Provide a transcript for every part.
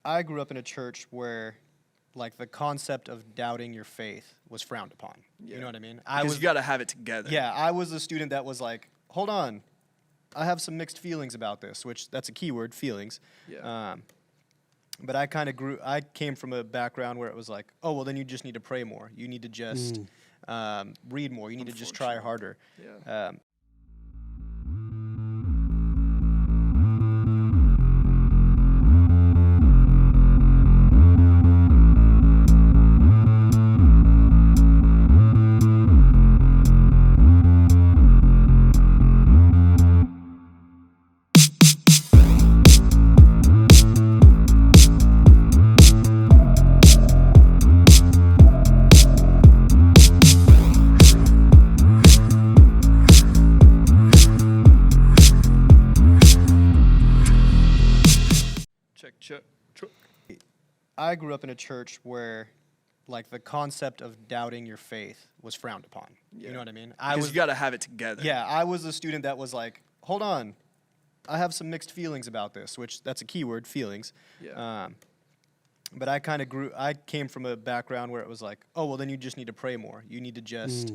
I grew up in a church where, like, the concept of doubting your faith was frowned upon. Yeah. You know what I mean? Because you got to have it together. Yeah, I was a student that was like, hold on, I have some mixed feelings about this, which that's a key word, feelings. Yeah. But I came from a background where it was like, oh, well, then you just need to pray more. You need to just read more. You need to just try harder. Yeah. Check. I grew up in a church where, like, the concept of doubting your faith was frowned upon. Yeah. You know what I mean? Because you got to have it together. Yeah, I was a student that was like, hold on, I have some mixed feelings about this, which that's a key word, feelings. Yeah. But I came from a background where it was like, oh, well, then you just need to pray more. You need to just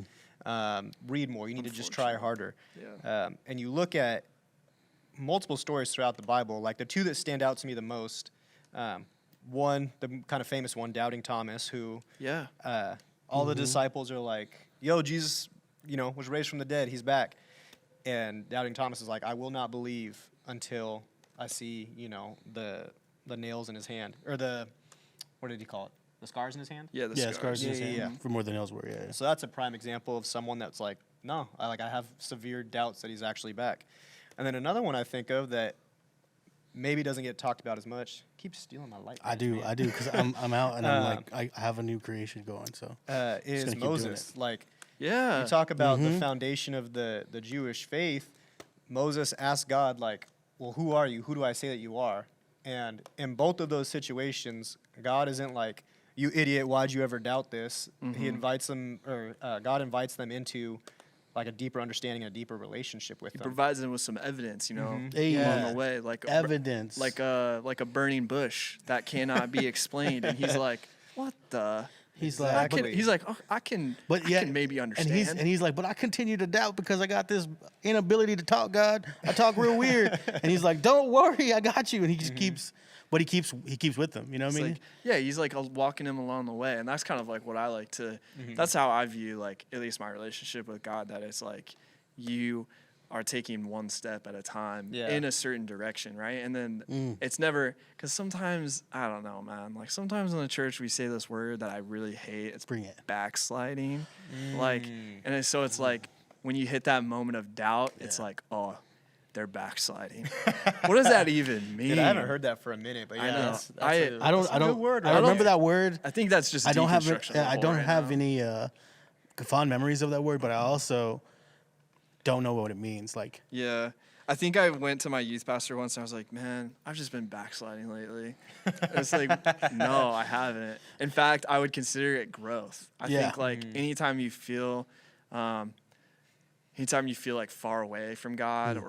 read more. You need to just try harder. Yeah. And you look at multiple stories throughout the Bible, like the two that stand out to me the most. One, the kind of famous one, doubting Thomas, who all the disciples are like, yo, Jesus, was raised from the dead. He's back. And doubting Thomas is like, I will not believe until I see, the nails in his hand. Or what did he call it? The scars in his hand? Yeah, scars in his hand. Yeah. For more than nails were, yeah. So that's a prime example of someone that's like, no, I have severe doubts that he's actually back. And then another one I think of that maybe doesn't get talked about as much. Keep stealing my light. I do, because I'm out and I'm like, I have a new creation going, so. Is Moses. Like, Yeah. you talk about the foundation of the Jewish faith. Moses asked God, like, well, who are you? Who do I say that you are? And in both of those situations, God isn't like, you idiot, why'd you ever doubt this? He invites them, or God invites them into like a deeper understanding and a deeper relationship with them. Provides them with some evidence, along Yeah. the way, like Evidence. like a burning bush that cannot be explained. And he's like, what the? He's I like, can, he's like, oh, I can maybe understand. And he's like, but I continue to doubt because I got this inability to talk, God. I talk real weird. And he's like, don't worry, I got you. And he just keeps, but he keeps with them. You know what I mean? Like, yeah, he's like walking him along the way. And that's kind of like what I like to, that's how I view, like, at least my relationship with God, that it's like you are taking one step at a time in a certain direction, right? And then it's never, because sometimes, I don't know, man, like sometimes in the church we say this word that I really hate. It's backsliding. Like, and so it's like when you hit that moment of doubt, it's like, oh, they're backsliding. What does that even mean? Dude, I haven't heard that for a minute, but I know. that's a good word. I remember that word. I think that's just I don't have right any fond memories of that word, but I also don't know what it means. Like, yeah, I think I went to my youth pastor once and I was like, man, I've just been backsliding lately. It's like, no, I haven't. In fact, I would consider it growth. I think like anytime you feel like far away from God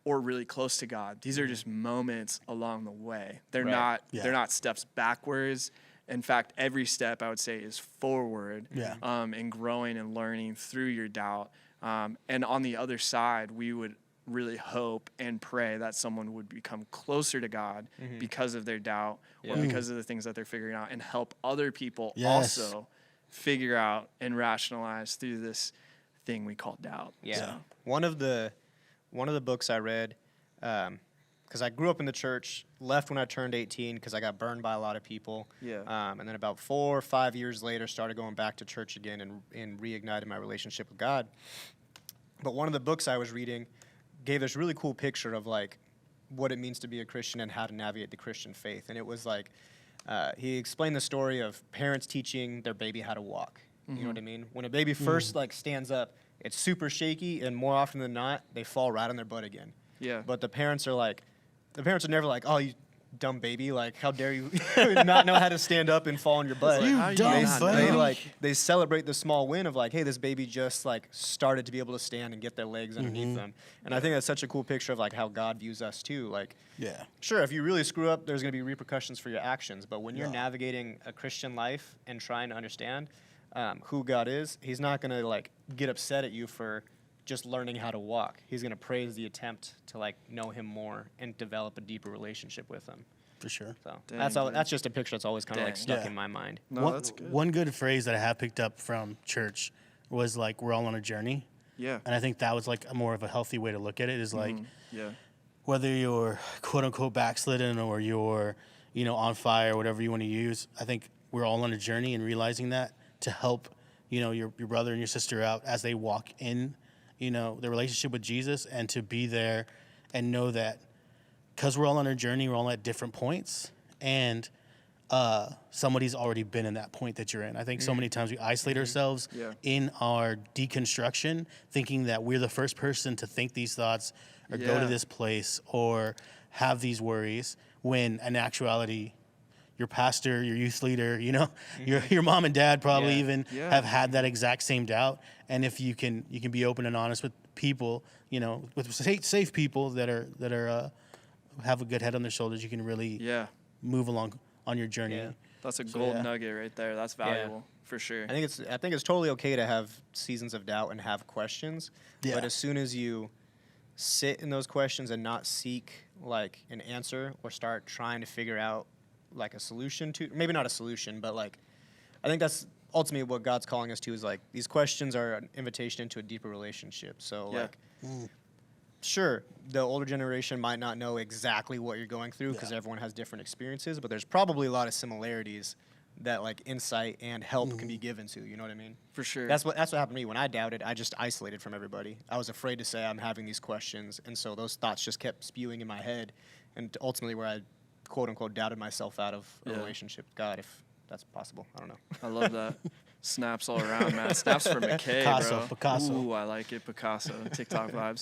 or really close to God, these are just moments along the way. They're not steps backwards. In fact, every step I would say is forward in growing and learning through your doubt. And on the other side, we would really hope and pray that someone would become closer to God because of their doubt or because of the things that they're figuring out, and help other people also figure out and rationalize through this thing we call doubt. Yeah. So. One of the books I read, because I grew up in the church, left when I turned 18 because I got burned by a lot of people. Yeah. And then about 4 or 5 years later, started going back to church again and reignited my relationship with God. But one of the books I was reading gave this really cool picture of like what it means to be a Christian and how to navigate the Christian faith. And it was like, he explained the story of parents teaching their baby how to walk. You know what I mean? When a baby first like stands up, it's super shaky, and more often than not, they fall right on their butt again. Yeah. But the parents are never like, oh, dumb baby, like how dare you not know how to stand up and fall on your butt. You how dumb you they, not baby. they know? like they celebrate the small win of like, hey, this baby just like started to be able to stand and get their legs underneath them. And I think that's such a cool picture of like how God views us too. Like, Yeah. sure, if you really screw up, there's going to be repercussions for your actions. But when you're navigating a Christian life and trying to understand who God is, He's not going to like get upset at you for just learning how to walk. He's going to praise the attempt to like know Him more and develop a deeper relationship with Him. For sure. So Dang, that's all. dude. That's just a picture that's always kind of like Dang. stuck Yeah. in my mind. No, that's good. One good phrase that I have picked up from church was like, we're all on a journey. Yeah. And I think that was like a more of a healthy way to look at it is like, Yeah. whether you're quote unquote backslidden or you're, on fire, whatever you want to use, I think we're all on a journey, and realizing that to help, your brother and your sister out as they walk in, the relationship with Jesus, and to be there and know that because we're all on a journey, we're all at different points, and somebody's already been in that point that you're in. I think so many times we isolate ourselves in our deconstruction, thinking that we're the first person to think these thoughts or go to this place or have these worries, when in actuality, your pastor, your youth leader, your mom and dad probably even have had that exact same doubt. And if you can be open and honest with people, with safe people that are have a good head on their shoulders, you can really move along on your journey. Yeah. That's a gold nugget right there. That's valuable for sure. I think it's totally okay to have seasons of doubt and have questions. Yeah. But as soon as you sit in those questions and not seek like an answer or start trying to figure out like a solution to, maybe not a solution, but like, I think that's ultimately what God's calling us to, is like, these questions are an invitation into a deeper relationship. So like, sure, the older generation might not know exactly what you're going through because everyone has different experiences, but there's probably a lot of similarities that like insight and help can be given to, you know what I mean? For sure. That's what happened to me. When I doubted, I just isolated from everybody. I was afraid to say I'm having these questions, and so those thoughts just kept spewing in my head, and ultimately where I quote unquote doubted myself out of a relationship with God, if that's possible. I don't know. I love that. Snaps all around, man. Snaps for McKay, Picasso, bro. Picasso. Ooh, I like it. Picasso. TikTok vibes.